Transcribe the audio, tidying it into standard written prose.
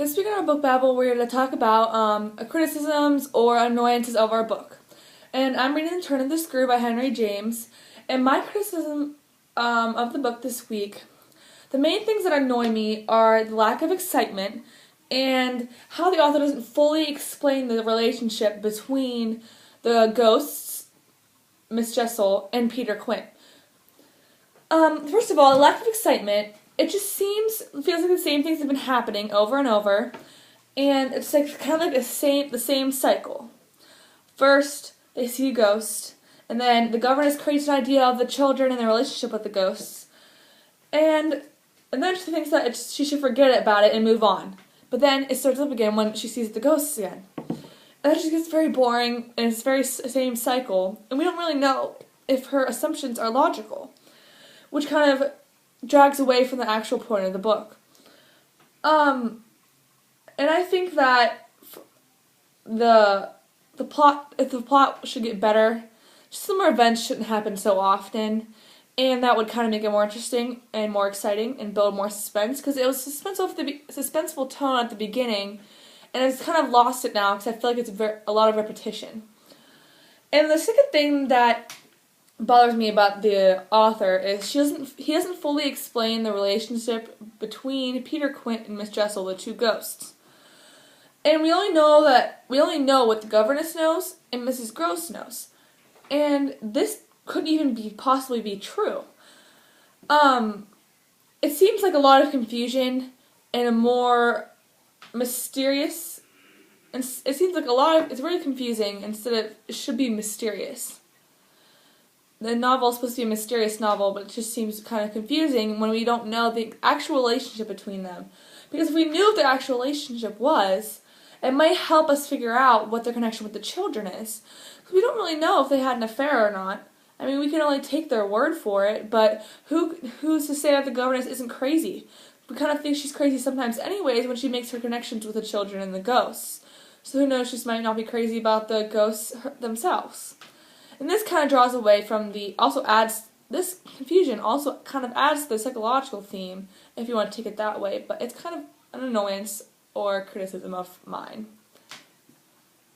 This week on our book Babble, we're going to talk about criticisms or annoyances of our book. And I'm reading The Turn of the Screw by Henry James. And my criticism of the book this week, the main things that annoy me are the lack of excitement and how the author doesn't fully explain the relationship between the ghosts, Miss Jessel, and Peter Quint. First of all, lack of excitement. It just feels like the same things have been happening over and over, and it's like kind of like the same cycle. First, they see a ghost, and then the governess creates an idea of the children and their relationship with the ghosts, and then she thinks that she should forget about it and move on. But then it starts up again when she sees the ghosts again. And then it just gets very boring, and it's very same cycle, and we don't really know if her assumptions are logical, which kind of drags away from the actual point of the book. And I think that the plot should get better. Similar events shouldn't happen so often, and that would kind of make it more interesting and more exciting and build more suspense, because it was suspenseful tone at the beginning, and it's kind of lost it now because I feel like it's a lot of repetition. And the second thing that bothers me about the author is he doesn't fully explain the relationship between Peter Quint and Miss Jessel, the two ghosts. And we only know what the governess knows and Mrs. Gross knows. And this couldn't even possibly be true. It seems like a lot of confusion and a more mysterious, and it seems like it's really confusing instead of it should be mysterious. The novel is supposed to be a mysterious novel, but it just seems kind of confusing when we don't know the actual relationship between them. Because if we knew what their actual relationship was, it might help us figure out what their connection with the children is. Because we don't really know if they had an affair or not. I mean, we can only take their word for it, but who's to say that the governess isn't crazy? We kind of think she's crazy sometimes anyways when she makes her connections with the children and the ghosts. So who knows, she just might not be crazy about the ghosts themselves. And this kind of draws away from this confusion also kind of adds to the psychological theme, if you want to take it that way, but it's kind of an annoyance or criticism of mine.